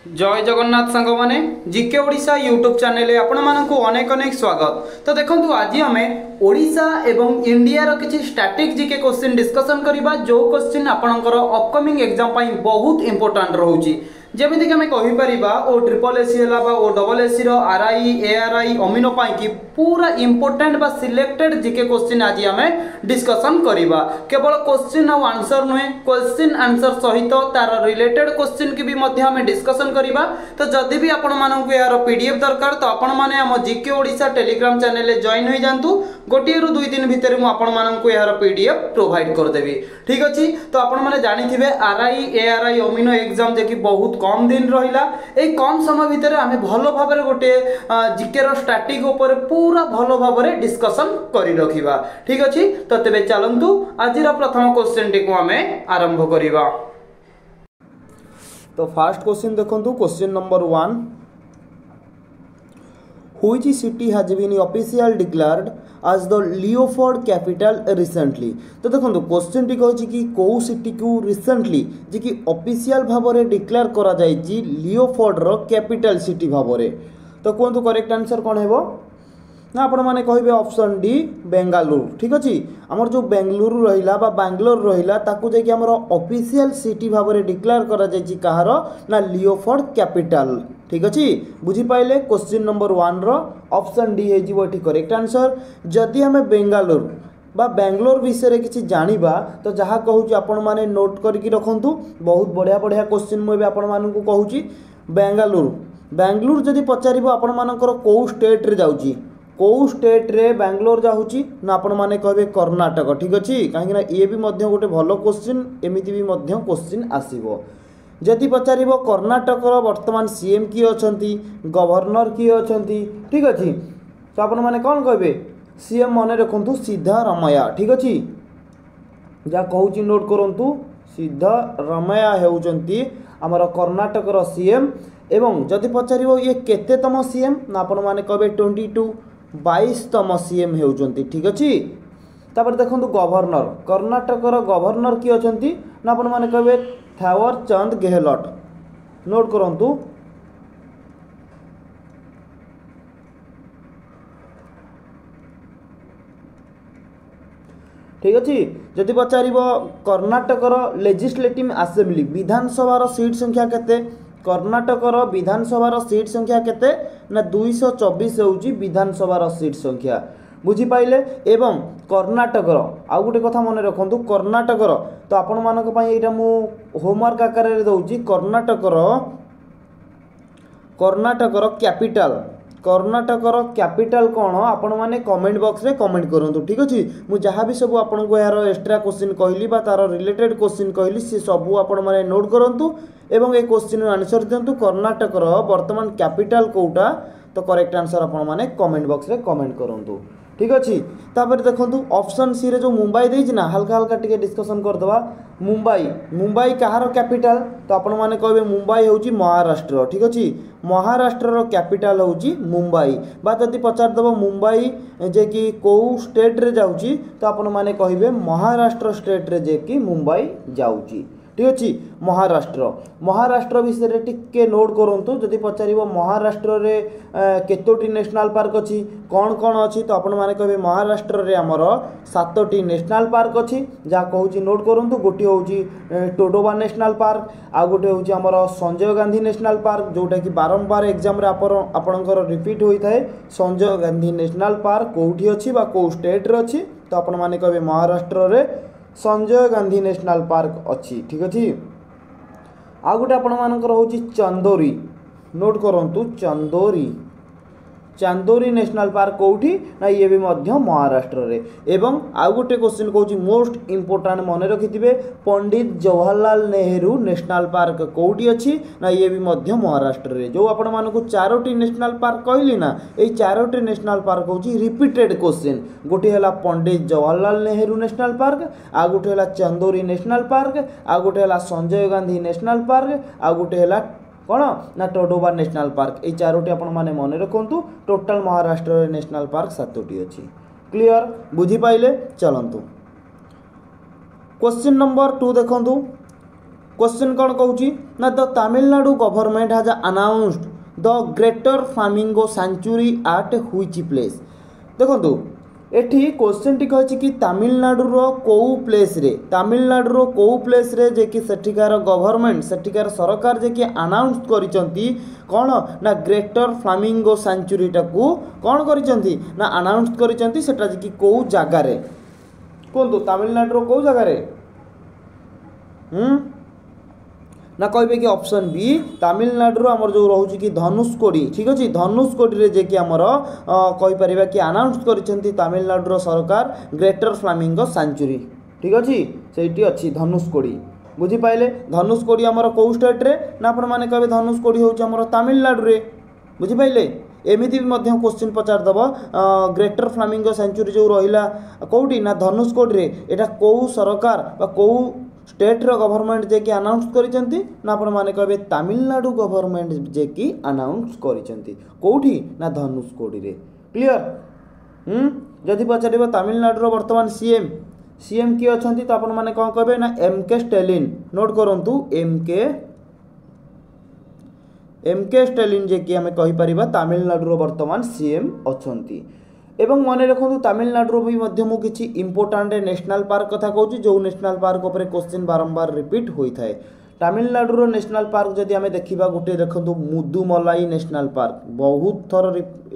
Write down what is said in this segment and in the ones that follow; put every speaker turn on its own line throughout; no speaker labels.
जय जगन्नाथ सांग माने जीके ओडिशा यूट्यूब चैनल आपण मानकु अनेक अनेक स्वागत। तो देखंतु आज आमे ओडिशा एवं इंडिया रो किछि स्टैटिक जीके क्वेश्चन डिस्कशन करिबा जो क्वेश्चन आपनकर अपकमिंग एग्जाम पई बहुत इंपोर्टेंट रहउची। जेमिति कि आमे कहि परिबा ओ ट्रिपल एसी हला बा ओ डबल एसी रो आरआई एआरआई अमीनो पई कि पूरा इंपोर्टेंट बा सिलेक्टेड जीके क्वेश्चन आज आमे डिस्कशन करिबा। केवल क्वेश्चन और आंसर नुहे, क्वेश्चन आंसर सहित तार रिलेटेड क्वेश्चन की भी मध्य आमे डिस्कशन करिबा। तो जदि भी आपण मानकु यार पीडीएफ दरकार तो आपण माने हम जीके ओडिशा टेलीग्राम चैनल रे जॉइन होई जांतु। गोटिए रु 2 दिन भितर मु आपण मानकु यार पीडीएफ प्रोवाइड कर देबी। ठीक अछि। तो आपण माने जानि थिबे आरआई एआरआई अमीनो एग्जाम जे कि बहुत कम दिन रहिला। ए कम समय भितर आमे भलो भाबरे गोटे जीके रो स्टैटिक ऊपर पूरा भलो भाबरे डिस्कशन करि रखिबा। ठीक अछि। तो तेबे चलंतु आजिरा प्रथम क्वेश्चन टी को आमे आरंभ करिबा। तो फर्स्ट क्वेश्चन देखंतु question number 1 Which city has been officially declared as the Leopard capital recently? तो देखो क्वेश्चन टी कहछि कि को सिटी को रिसेंटली जे कि ऑफिशियल भाबरे डिक्लेयर करा जायछि लियोफोर्ड रो कैपिटल सिटी भाबरे। तो कोन तो करेक्ट आंसर कोन हेबो ना आपण माने कहिबे ऑप्शन डी बेंगालुरु। ठीक अछि। हमर जो बेंगलुरु रहिला बा बेंगलोर रहिला ताकू जे कि हमर ऑफिशियल सिटी भाबरे डिक्लेयर करा जायछि कहार ना लियोफोर्ड कैपिटल। ठीक अछि। बुझी पाइले क्वेश्चन नंबर 1 रो ऑप्शन डी हे जिवो एठी करेक्ट आंसर। जदि हमें बेंगालुरु बा बेंगलोर विषय रे किछि जानिबा तो जहा कहूची आपण माने नोट करके रखंतु। बहुत बढ़िया बढ़िया क्वेश्चन मु बे आपण मानकु कहूची। बेंगलुरु जदि पचारिबो आपण मानकर को स्टेट रे जाउची, को स्टेट रे बेंगलोर जाउची ना आपण माने कहबे कर्नाटक। ठीक अछि। काहे ना ये भी मध्य गोटे भलो क्वेश्चन एमिति भी मध्य क्वेश्चन आसीबो। जदि पचारिबो कर्नाटक रो वर्तमान सीएम की अछंती, गवर्नर की अछंती। ठीक अछि। तो आपण माने कोन कहबे सीएम मने रखंतु सिद्धारमैया। ठीक अछि। जा कहूची नोट करंतु सिद्धारमैया हेउचंती हमर कर्नाटक रो सीएम। एवं जदि पचारिबो ये केतेतम सीएम ना आपण माने कहबे 22तम सीएम हेउचंती। ठीक अछि। तापर देखंतु गवर्नर कर्नाटक रो गवर्नर की अछंती ना आपण माने कहबे थावर चंद गेहलोट। नोट करंतु। ठीक अछि। जदि पचारिबो कर्नाटक रो लेजिस्लेटिव असेंबली विधानसभा रो सीट संख्या केते, कर्नाटक रो विधानसभा रो सीट संख्या केते ना 224 होउची विधानसभा रो सीट संख्या। बुझी पाइले। एवं कर्नाटक रो आ गोटे कथा मन रखंतु कर्नाटक रो तो आपण मानक पई एटा मु होमवर्क आकार रे दउची। कर्नाटक रो कैपिटल कोन आपण माने कमेंट बॉक्स रे कमेंट करंतु। ठीक अछि। मु जहां भी सब आपण को यार एक्स्ट्रा क्वेश्चन कहली बा तार रिलेटेड क्वेश्चन कहली से सब आपण माने नोट करंतु एवं ए क्वेश्चन रो आंसर दियंतु। कर्नाटक रो वर्तमान कैपिटल कोउटा तो करेक्ट आंसर आपण माने कमेंट बॉक्स रे कमेंट करंतु। ठीक अछि। तापर देखंतु ऑप्शन सी रे जो मुंबई देछि ना हल्का हल्का टिके डिस्कशन कर दबा। मुंबई कहार कैपिटल तो आपण माने कहबे मुंबई होउची महाराष्ट्र। ठीक अछि। महाराष्ट्र रो कैपिटल होउची मुंबई। बा जदि पचार दबो मुंबई जे कि को स्टेट रे जाउची तो आपण माने कहबे महाराष्ट्र स्टेट रे जे कि मुंबई जाउची। ठीक अछि। महाराष्ट्र विषय रे टिके नोट करंतु। जदि पचारिबो महाराष्ट्र रे केतोटी नेशनल पार्क अछि कोन कोन अछि तो आपण माने कहबे महाराष्ट्र रे हमर 7टी नेशनल पार्क अछि। जा कहूची नोट करंतु। गोटी होउची टोडोबा नेशनल पार्क, आ गोटे होउची हमर संजय गांधी नेशनल पार्क जोटा कि बारंबार एग्जाम रे आपणकर रिपीट होई थाए। संजय गांधी नेशनल पार्क कोठी अछि बा को स्टेट रे अछि तो आपण माने कहबे महाराष्ट्र रे संजय गांधी नेशनल पार्क अच्छी। ठीक अछि। आ गोटे आपण मानकर होची चंदोरी। नोट करंतु चांदोरी नेशनल पार्क कोठी ना ये भी मध्य महाराष्ट्र रे। एवं आ गोटे क्वेश्चन कहूची मोस्ट इंपोर्टेंट मने रखिथिबे पंडित जवाहरलाल नेहरू नेशनल पार्क कोठी अछि ना ये भी मध्य महाराष्ट्र रे। जो आपण मानको चारोटी नेशनल पार्क कहली ना ए चारोटी नेशनल पार्क होची रिपीटेड क्वेश्चन। गोटे हला पंडित जवाहरलाल नेहरू नेशनल पार्क, आ गोटे हला चंदोरी नेशनल पार्क, आ गोटे हला संजय गांधी नेशनल पार्क, आ गोटे हला कौन ना टोडोबा नेशनल पार्क। ये चारोटी आपण माने मने रखंतु। टोटल महाराष्ट्र नेशनल पार्क 7टी अछि। क्लियर। बुझी पाइले। चलंतु क्वेश्चन नंबर 2 देखंतु। क्वेश्चन कौन कहूँ ना the Tamil Nadu government has announced the greater flamingo sanctuary at which place. देखो एठी क्वेश्चन टी कहि कि तमिलनाडु कौ प्लेस रे तमिलनाडु कौ प्लेस रे जे कि सेठिकार गवर्नमेंट सेठिकार सरकार जे कि अनाउंस करिसंती कौन ना ग्रेटर फ्लामिंगो सेंचुरी टाकू कौन करिसंती ना अनाउंस करिसंती सेटा जे कि कौ जगह रे कोंतु तमिलनाडु कौ जगह रे ना कहे कि ऑप्शन बी तमिलनाडु आमर जो रोचे कि धनुषकोडी ठीक अच्छे धनुषकोडी जे कि आमर कहीपर कि अनाउंस करिसेंती तमिलनाडु सरकार ग्रेटर फ्लामिंगो सेंचुरी ठीक अच्छे से अच्छी धनुषकोडी बुझीपारे धनुषकोडी आमर कौ स्टेट रे ना आपण मैंने कहे धनुषकोडी हूँ आमर तमिलनाडु रे बुझीपारे एमती भी क्वेश्चन पचारदेव ग्रेटर फ्लामिंगो सेंचुरी जो रहा कौटी ना धनुषकोडी रे एटा कौ सरकार कौ स्टेट रो गवर्नमेंट जे कि अनाउंस करिसेंती ना आपण माने कहबे तमिलनाडु गवर्नमेंट जे कि अनाउंस करिसेंती कोठी ना धनुषकोडी रे क्लियर जदि पचारिबो तमिलनाडु रो वर्तमान सीएम की अछंती तो आपण माने कोन कहबे ना एमके स्टालिन नोट करंतु एमके स्टालिन जे कि हमें कहि परिबा तमिलनाडु रो वर्तमान सीएम अछंती एवं मन रखु तमिलनाडु भी किसी इंपोर्टाट नेशनल पार्क कथा कहूँ जो नेशनल पार्क उपर क्वेश्चन बारंबार रिपीट होता है तमिलनाडु नेशनल पार्क जदि आम देखा गोटे देखो मुदुमलाई नेशनल पार्क बहुत थर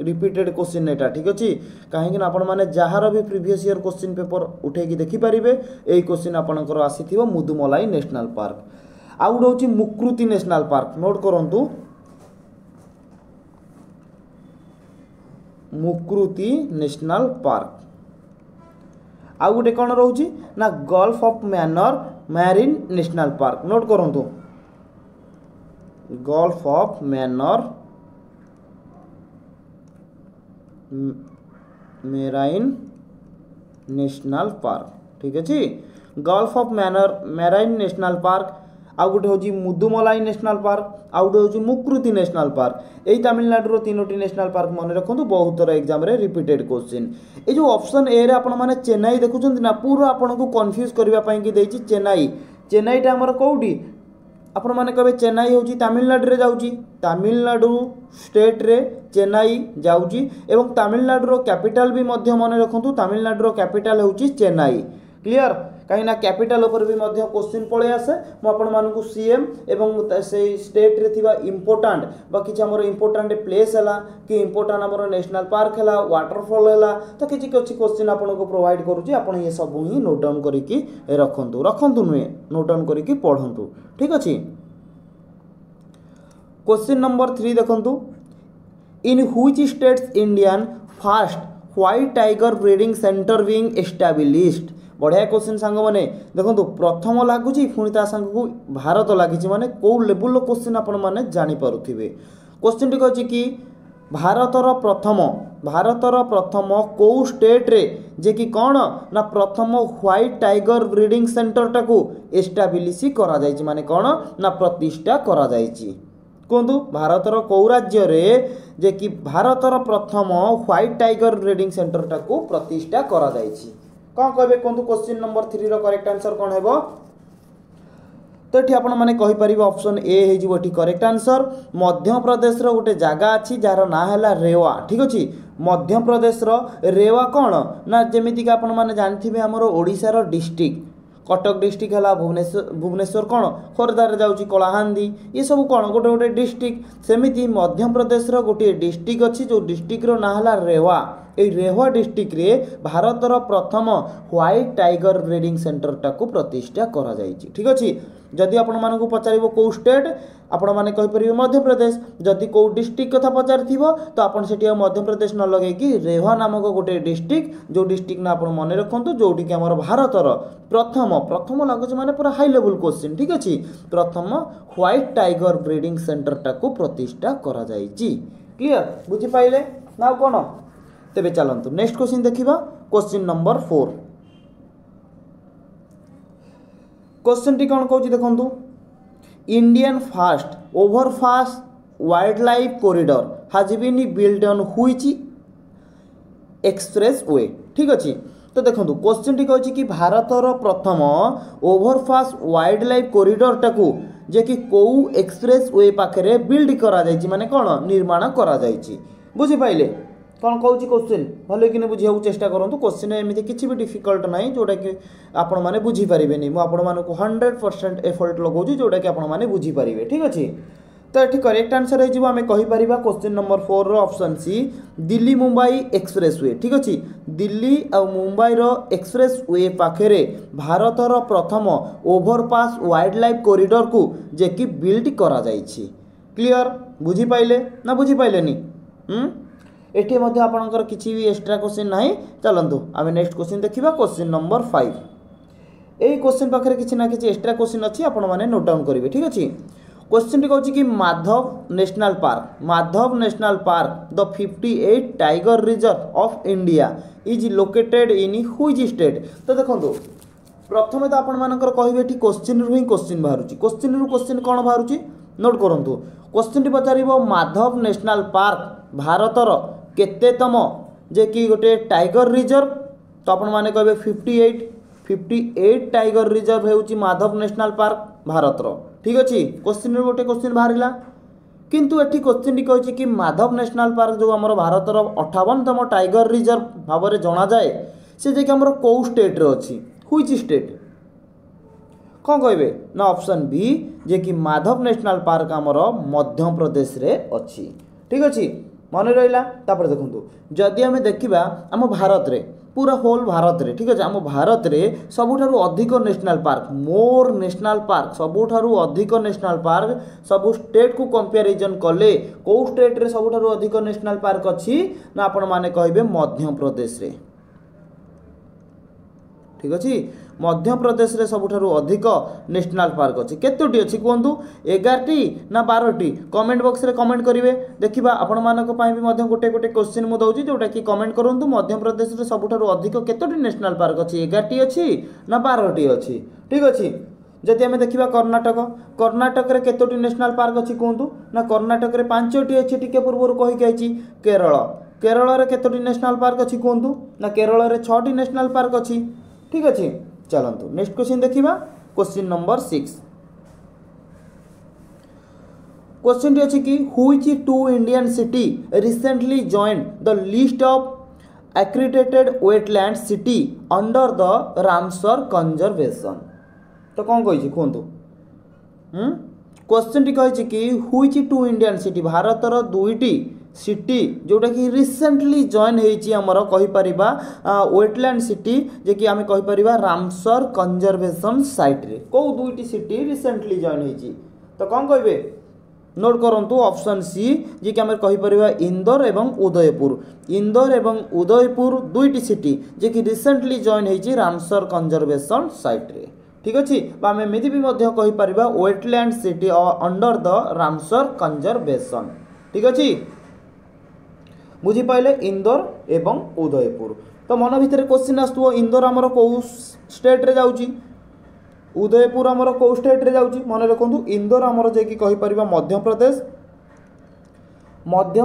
रिपीटेड क्वेश्चन एटा ठीक अच्छे कहीं आपण मैंने जार भी प्रीवियस ईयर क्वेश्चन पेपर उठे देखिपारे यही क्वेश्चन आपंकर आसी मुदुमलाई नेशनल पार्क आउ गोटे हूँ मुकृति नेशनल पार्क नोट करूँ मुकृति नेशनल पार्क आउ गोटे कौन रोचे ना gulf of marine national park note करूँ gulf of marine national park ठीक अच्छे gulf of marine national park आउ गोटे हूँ मुदुमलाई नेशनल पार्क आउ गोटे हूँ मुकृति नेशनल पार्क यही तमिलनाडु तीनोटी नेशनल पार्क मन रखु बहुत थर एग्जाम रे रिपीटेड क्वेश्चन ये जो ऑप्शन ए रे आपण माने चेन्नई देखुं ना पूरा आपन को कन्फ्यूज करने की देछि चेन्नईटा आमर कौटी आपण माने कहबे चेन्नई हूँ तमिलनाडु रे जाउची तमिलनाडु स्टेट रे चेन्नई जाउची एवं तमिलनाडु कैपिटल भी मध्य मन रखु तमिलनाडु कैपिटल हूँ चेन्नई क्लियर कहीं कैपिटल उपर भी क्वेश्चन पड़े आसे मुझे सीएम एवं से स्टेट रे थिबा इंपोर्टाट बा किछि हमर इंपोर्टाट प्लेस है कि इंपोर्टाट हमर नेशनल पार्क है वाटरफॉल है तो किछि क्वेश्चन आपन को प्रोवाइड करूची आपन ये सब ही नोट डाउन करके रखंतु नुहे नोट डाउन करके पढ़ंतु ठीक अच्छे क्वेश्चन नंबर 3 देखंतु in which states Indian first white tiger breeding centre being established बढ़िया क्वेश्चन सांग मैंने देखो प्रथम लगुच पुणी ता सांग को भारत लगी माने कौ लेवल क्वेश्चन आपण मैंने जानीपे क्वेश्चन टी कहे कि भारतर प्रथम कौ स्टेट रे जे कि कौन ना प्रथम व्हाइट टाइगर ब्रीडिंग सेंटर टाकू एस्टाब्लिश करा जायछि माने कौन ना प्रतिष्ठा करा जायछि कहतु भारतर कौ राज्य रे जे कि भारतर प्रथम व्हाइट टाइगर ब्रीडिंग सेंटर टाकू प्रतिष्ठा करा जायछि कौन कहे कहतु क्वेश्चन नंबर 3 रो करेक्ट आंसर कौन है तो ये आपण मैंने कहीपर ऑप्शन ए हो करेक्ट आंसर मध्य प्रदेश रो गोटे जगह अच्छी जार ना है रेवा ठीक अच्छे मध्य प्रदेश रो रेवा कौन ना जमीक आपण मैंने जानते आमर ओडिशार डिस्ट्रिक्ट कटक डिस्ट्रिक्ट है भुवनेश्वर कौन खोर्धार जाऊँगी कलाहांदी ये सब कौन गोटे गोटे डिस्ट्रिक्ट सेमती मध्य प्रदेश रो गोटे डिस्ट्रिक्ट अच्छी जो डिस्ट्रिक्ट रो ना है रेवा ये रेवा डिस्ट्रिक्ट रे भारतर प्रथम व्हाइट टाइगर ब्रीडिंग सेंटर टाकू प्रतिष्ठा करा जायछि ठीक अच्छे जदि आपण मानक पचार कौ स्टेट आपण मैंने कहीपर मध्य प्रदेश जदि कौ डिस्ट्रिक्ट कथा पचार तो आपड़ से मध्य प्रदेश न लगे कि रेवा नामक गोटे डिस्ट्रिक्ट जो डिस्ट्रिक्ट ना आप मन रखु जोटि कि आम भारतर प्रथम लगुच माने पूरा हाई लेवल क्वेश्चन ठीक अच्छे प्रथम व्हाइट टाइगर ब्रीडिंग सेंटर टाकू प्रतिष्ठा करा जायछि क्लियर बुझिपाइले ना कौन तेबे चलंतु नेक्स्ट क्वेश्चन देखिबा क्वेश्चन नंबर 4 क्वेश्चन टी कौन कहूँ देखु Indian first overpass wildlife corridor has been built on which expressway ठीक अच्छे तो देखो क्वेश्चन टी कहछि कि भारतर प्रथम ओवरपास वाइल्ड लाइफ कॉरिडोर टाकू जे कि कौ एक्सप्रेस वे पाखे बिल्ड करा जायछि माने कोन निर्माण करा जायछि बुझि पाइले कौन कहूँ क्वेश्चन भले कि बुझा चेष्टा करूँ क्वेश्चन एमती किसी भी डिफिकल्ट ना जोटा कि आपण मैंने बुझीपारे मुझे 100% एफर्ट लगाऊँ जोटा कि आपने बुझीपारे ठीक अच्छे। तो ये करेक्ट आंसर हो आम कहीपर question number 4 option C Delhi Mumbai expressway ठीक अच्छे। दिल्ली आ मुंबई एक्सप्रेस वे पाखे भारतर प्रथम ओवरपास वाइल्ड लाइफ कॉरिडोर को जे कि बिल्ड करा जायछि क्लियर बुझीपाइले ना बुझीपाइलेनी एठी मध्य आपनकर किसी भी एक्स्ट्रा क्वेश्चन नहीं चलतु आम नेक्स्ट क्वेश्चन देखा क्वेश्चन नंबर 5 यही क्वेश्चन पाखे किसी ना कि एक्स्ट्रा क्वेश्चन अच्छी आपण मैंने नोट डाउन करेंगे ठीक अच्छे। क्वेश्चन टी कहूँ कि Madhav national park the 58 tiger reserve of India is located in which state. तो देखो प्रथम तो आपण मानकर कहे क्वेश्चन रु ही क्वेश्चन बाहर क्वेश्चन रु क्वेश्चन कौन बाहर नोट करूँ क्वेश्चन टी पचार माधव नेशनल पार्क भारतर केतेतम जे कि गोटे टाइगर रिजर्व तो आपण माने कहे 58 टाइगर रिजर्व होउची माधव नेशनल पार्क भारतर ठीक अच्छे। क्वेश्चन गोटे क्वेश्चन बाहर किंतु एठी क्वेश्चन टी कहछि कि माधव नेशनल पार्क जो आमर भारतर 58तम टाइगर रिजर्व भाव में जना जाए से जे कि आमर को स्टेट रे अछि व्हिच स्टेट कौन कहे ना ऑप्शन बी जे कि माधव नेशनल पार्क आमर मध्य प्रदेश रे अछि ठीक अच्छे मन रहा। देखो जदि आम देखा आम भारत रे पूरा होल भारत रे ठीक अच्छे आम भारत रे सबुठारु अधिक नेशनल पार्क मोर नेशनल पार्क सबुठारु अधिक नेशनल पार्क सबु स्टेट को कंपैरिजन कले को स्टेट रे सबुठारु अधिक नेशनल पार्क अच्छी ना आपण माने कहिबे मध्य प्रदेश रे ठीक अच्छे। मध्य प्रदेश रे सबुठारु अधिक नेशनल पार्क अच्छी केतोटी अच्छी कहतु 11टी ना 12टी कमेंट बॉक्स रे कमेंट करेंगे देखा आपण मानक पई भी मध्य गोटे गोटे क्वेश्चन मु दउची जोटा कि कमेंट करंतु मध्य प्रदेश रे सबुठारु अधिक केतोटी नेशनल पार्क अच्छी 11टी अच्छी ना 12टी अच्छी ठीक अच्छे। जदि आम देखा कर्णाटक रे केतोटी नेशनल पार्क अच्छी कहतु ना कर्णाटक रे 5टी अच्छी टिके पूर्व कहीकि आइछि। केरल रे केतोटी नेशनल पार्क अच्छी कहतु ना केरल रे 6टी नेशनल पार्क अच्छी ठीक अच्छे। चलतु नेक्स्ट क्वेश्चन देखा क्वेश्चन नंबर 6 क्वेश्चन टी अच्छी कि which 2 Indian city recently joined the list of accredited wetland city under the Ramsar conservation. तो कौन कही कहतु क्वेश्चन टी कही कि व्हिच 2 इंडियन सिटी भारतर 2टी सिटी जोटा कि रिसेंटली जॉइन होती आमर कहीपर वेटलैंड सिटी जे कि आम कहीपर रामसर कंजर्वेशन साइट रे कौ 2टी सिटी रिसेंटली जॉइन होती। तो कौन कहे नोट करंतु ऑप्शन सी जे कि आम कहीपर इंदौर एवं उदयपुर 2टी सिटी जे कि रिसेंटली जॉइन होती रामसर कंजर्वेशन साइट रे ठीक अच्छे। आम एमती भी कहीपर wetland city under the Ramsar conservation ठीक अच्छे बुझीपाइले इंदौर एवं उदयपुर। तो मन भितर क्वेश्चन आसो इंदौर आमर कौ स्टेट रे जाउची उदयपुर आमर कौ स्टेट रे जाउची मन रखु इंदौर आमर जे कि कहीपर मध्य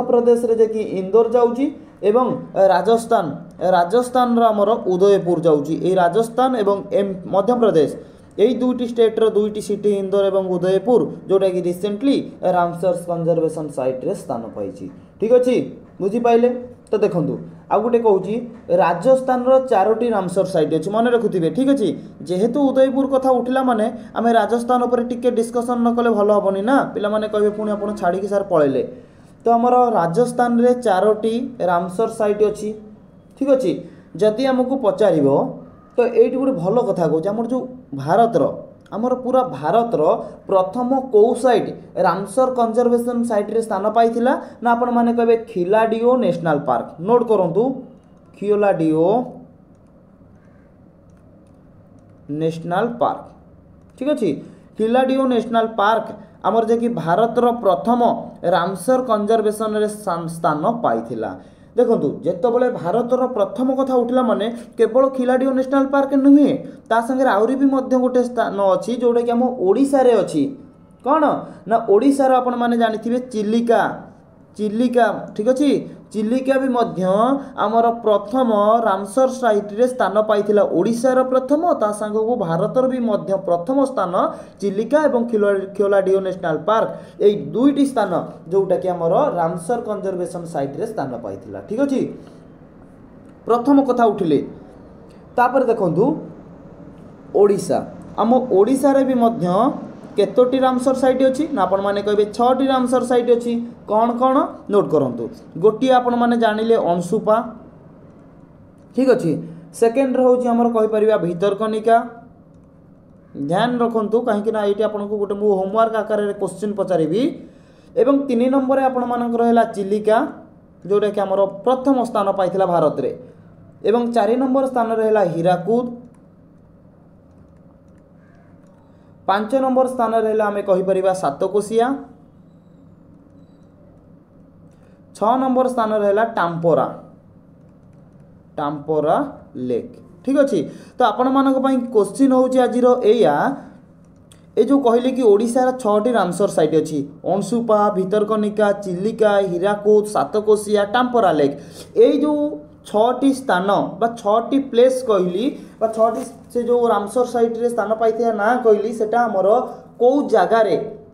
प्रदेश रे जे कि इंदौर जाउची एवं राजस्थान आमर उदयपुर जाउची ए राजस्थान एवं मध्य प्रदेश यही 2टी स्टेट रो 2टी सिटी इंदौर एवं उदयपुर जोटा कि रिसेंटली रामसर कंजर्वेशन साइट रे स्थान पाई ठीक अच्छे बुझीपाइले। तो देखो आ गोटे कहूँ राजस्थान रो 4टी रामसर साइट अच्छे मन रखुवे ठीक अच्छे जेहेतु उदयपुर कथा उठला माने आम राजस्थान उपर टिके डिस्कसन न कले भल हेनी ना पिला माने कहे पुणी आप छाड़ी सार पलैले। तो आमर राजस्थान रे 4टी रामसर साइट अच्छी ठीक अच्छे। जदि आमको पचार तो ये गोटे भल कथा कहूँ आमर जो भारतर आमर पूरा भारतर प्रथम कौ साइट रामसर कंजर्वेशन साइट रे स्थान पाइथिला ना आपण माने कहे खिलाडियो नेशनल पार्क नोट करंतु खिलाडियो नेशनल पार्क ठीक अच्छे। खिलाडियो नेशनल पार्क आमर जे कि भारतर प्रथम रामसर कंजर्वेशन रे स्थान पाइथिला। देखो जितेबाला भारतर प्रथम कथा उठला माने केवल खिलाडियो नेशनल पार्क नुहे ता संगे आहरी भी गोटे स्थान अच्छी जोटा कि आम ओडिशा रे अच्छी कौन ना ओडिशा रो आपण माने जानिथिबे चिलिका चिलिका ठीक अच्छे चिलिका भी आमर प्रथम रामसर साइट रे स्थान पाई ओडिशार प्रथम ता सांग को भारतर भी प्रथम स्थान चिलिका एवं खियोलाडियो नेशनल पार्क यही दुईटी स्थान जोटा कि आमर रामसर कंजर्वेशन साइट रे स्थान पाई ठीक अच्छे प्रथम कथा उठिले तापर देखंतु ओडिशा आम ओडिशा रे भी केतोटी रामसर साइट अच्छी ना आपण मैंने कहे 6टी रामसर साइट अच्छी कौन कौन नोट करूँ गोटे आपण मैंने जानिले अंशुपा ठीक अच्छे सेकेंड हूँ आमर कहीपर भितरकनिका ध्यान रखु कहीं ये आपको गोटे मु होमवर्क आकार में क्वेश्चन पचारि एवं 3 नंबर आपण मानकर चिलिका जोटा कि आमर प्रथम स्थान पाई भारत रे एवं 4 नंबर स्थान है हीराकुद 5 नंबर स्थान रे आम कहीपर सातकोशिया 6 नंबर स्थान है टाम्पोरा टाम्पोरा लेक ठीक अच्छे तो आपण मानक क्वेश्चन होची आजिर एया ए जो कहले कि ओडिशार 6टी रामसर साइट अच्छी अंशुपा भितरकनिका चिलिका हीराकुद सातकोशिया टाम्पोरा लेक ए जो 6टी स्थान बा 6टी प्लेस कहली बा 6टी से जो रामसर साइट रे स्थान पाई ना कहली सेटा हमर को जगार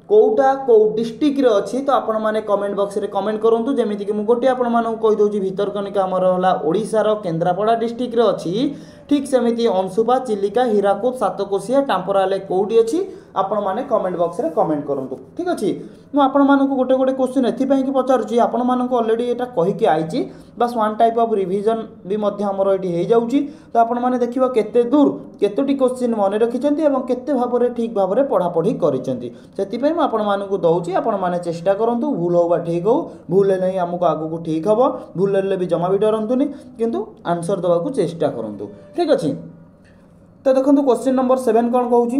कौटा कौ डिस्ट्रिक्ट रे अच्छी तो आपण माने कमेंट बॉक्स रे कमेंट करंतु जेमिति कि मु गोटे आपण मानू कहि दउची भितरकनिका हमर होला ओडिशार केन्द्रापड़ा डिस्ट्रिक्ट रे अच्छी ठीक सेमिति अंशुपा चिलिका हीराकुद सातकोशिया टाम्पोरा लेक कोउटी अच्छी आपण माने कमेंट बॉक्स रे कमेंट करंतु ठीक अछि मु आपण मानकु गोटे गोटे क्वेश्चन एथि पई कि पचारुची आपण मानकु ऑलरेडी एटा कहि के आइची बस वन टाइप ऑफ रिवीजन भी मध्य हमर एटी हे जाउची तो आपण माने देखिबा केते दूर केतोटी क्वेश्चन मने रखिचंती एवं केते भाबरे ठीक भाबरे पढ़ा पढ़ी करिचंती सेति पई मु आपण मानकु दउची आपण माने चेष्टा करंतु भूल होबा ठीक हो भूल नै हमकु आगु को ठीक हबो भूल ले भी जमा भी डरंतुनी किंतु आंसर दवा को चेष्टा करंतु ठीक अछि तो देखंतु क्वेश्चन नंबर 7 कोन कहूची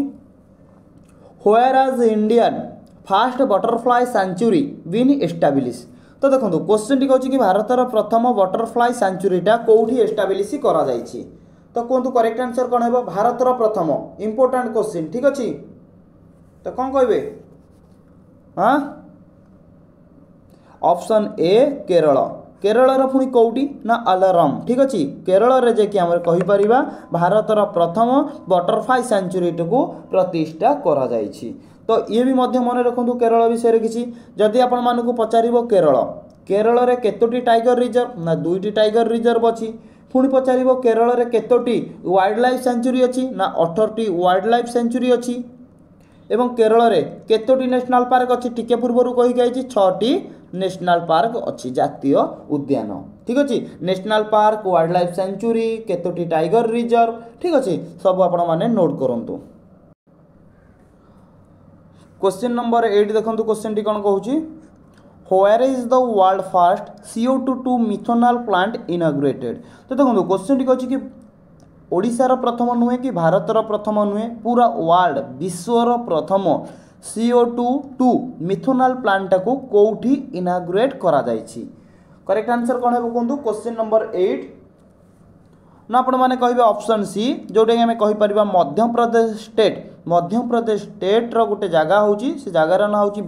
where as Indian first butterfly sanctuary been establish तो देखो क्वेश्चन टी कहूँ कि भारतर प्रथम बटरफ्लाई सेंचुरीटा कौटी एस्टाब्लिश करा जाइछि तो कहतु करेक्ट आंसर कौन है भारतर प्रथम इंपोर्टेंट क्वेश्चन ठीक अच्छे तो कौन कहे हाँ ऑप्शन ए केरल केरल पुणी कौटी ना अलारम ठीक अच्छे केरल रे जे कि आम कहीपर भारतर प्रथम बटरफ्लाई सेंचुरी को प्रतिष्ठा करा जाइछि तो ये भी मध्य मन रखु केरल विषय किसी जदि आपण मानक पचार केरल केरल रे केतोटी टाइगर रिजर्व ना 2टी टाइगर रिजर्व अच्छी पुणी पचार केरल रे केतोटी वाइल्ड लाइफ सेंचुरी अच्छी ना 18टी वाइल्ड लाइफ सेंचुरी अच्छी एवं केरल रे केतोटी नेशनल पार्क अच्छी टिके पूर्व कही गई 6टी नेशनल पार्क अच्छी जातीय उद्यान ठीक अच्छे नेशनल पार्क वाइल्ड लाइफ सेंचुरी केतोटी टाइगर रिजर्व ठीक अच्छे सब आपण माने नोट करंतु क्वेश्चन नंबर 8 देखंतु क्वेश्चन टी कोन कहूची where is the world first CO2 methanol plant inaugurated तो देखंतु क्वेश्चन टी कहूची कि ओडिशार प्रथम नुहे कि भारतर प्रथम नुहे पूरा वर्ल्ड विश्वर प्रथम CO2 मिथेनॉल प्लांट को कोठी इनॉग्रेट करा जाइछि करेक्ट आंसर कोन है कहंतु क्वेश्चन नंबर 8 ना आपण माने कहबे ऑप्शन सी जोटे कि हमें कहि परिबा मध्य प्रदेश स्टेट रो गोटे जगह होची से जगार ना होची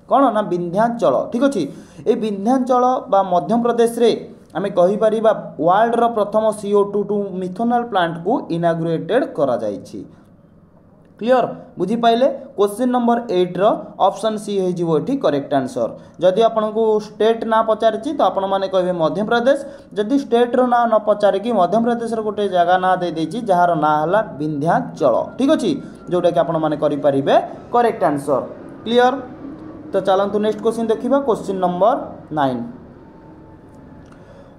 कौन ना विंध्याचल ठीक अच्छे ये विंध्याचल बा मध्य प्रदेश रे आमे कहि परिबा वर्ल्ड रो प्रथम CO2 मिथेनॉल प्लांट को इनॉग्रेटेड करा जाइछि क्लियर बुझी पाइले क्वेश्चन नंबर 8 रो ऑप्शन सी हे जिवो एठी करेक्ट आंसर जदि आपन को स्टेट ना पचारिछि तो आपण माने कहबे मध्य प्रदेश जदि स्टेट रो ना न पचारे कि मध्य प्रदेश रो गोटे जगह ना दे देछि जहार ना हला विंध्याचल ठीक अछि जोटा कि आपण माने करि परिबे करेक्ट आंसर क्लियर तो चलंतु नेक्स्ट क्वेश्चन देखिबा क्वेश्चन नंबर 9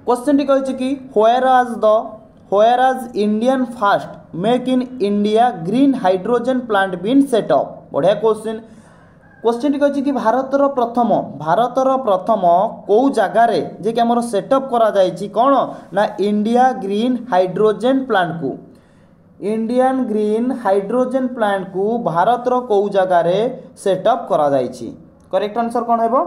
क्वेश्चन टी कहछि कि where as Indian first make in India green hydrogen plant been set up बढ़िया क्वेश्चन टी कहछि कि भारतर प्रथम को जगार जे कि हमर सेटअप करा जाइछि कोन ना इंडिया ग्रीन हाइड्रोजन प्लांट को इंडियन ग्रीन हाइड्रोजन प्लांट को भारतर को जगार सेटअप करा जाइछि करेक्ट आंसर कोन हेबो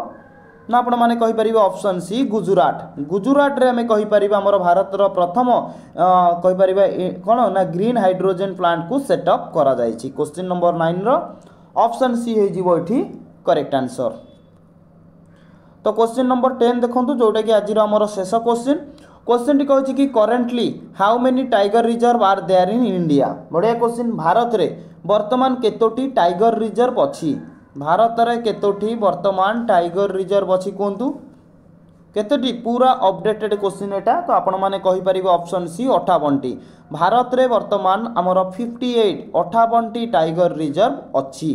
ना आपण माने कहि परिबे ऑप्शन सी गुजरात रे हमें कहि परिबे हमर भारतर प्रथम कहि परिबे कोन ना ग्रीन हाइड्रोजन प्लांट को सेटअप करा जाइछि क्वेश्चन नंबर 9 रो ऑप्शन सी हे जिवो एठी करेक्ट आंसर तो क्वेश्चन नंबर 10 देखो जोटा कि आज आमर शेष क्वेश्चन टी कहूँ कि currently how many tiger reserve are there in India. बढ़िया क्वेश्चन। भारत रे वर्तमान केतोटी टाइगर रिजर्व अच्छी। भारत में केतोटी वर्तमान टाइगर रिजर्व अच्छी कहतु केतोटी पूरा अपडेटेड क्वेश्चन एटा। तो आपण माने कहि परिबे ऑप्शन सी 58टी। भारत रे वर्तमान आमर 58 58टी टाइगर रिजर्व अच्छी।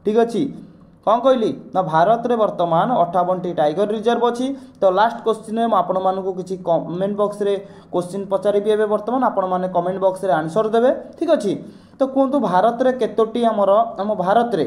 ठीक अच्छी कौन कहली ना भारत रे वर्तमान 58टी टाइगर रिजर्व अच्छी। तो लास्ट क्वेश्चन में आपण मानकु किछि कमेंट बॉक्स रे क्वेश्चन पचारिबी एबे वर्तमान आपण माने कमेंट बॉक्स रे आंसर देबे। ठीक अच्छी तो कहतु भारत रे केतोटी आम भारत रे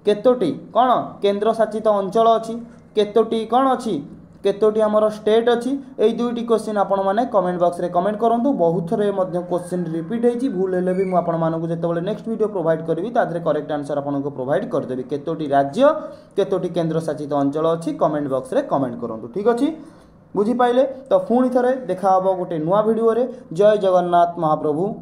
केतोटी कौन केंद्र शासित अंचल अच्छी केतोटी कौन अच्छी केतोटी आमर स्टेट अच्छी। यही दुईटी क्वेश्चन आपण माने कमेंट बॉक्स रे कमेंट करंतु। बहुत थे क्वेश्चन रिपीट होती भूल हेले भी मुझे जो नेक्स्ट वीडियो प्रोवाइड करी तादरे करेक्ट आंसर आपको प्रोवाइड करदेवी। केतोटी राज्य केतोटी केंद्र शासित अंचल अच्छी कमेंट बॉक्स रे कमेंट करंतु। ठीक अच्छी बुझी पाइले तो पुणी थे देखा गोटे नुआ वीडियो रे। जय जगन्नाथ महाप्रभु।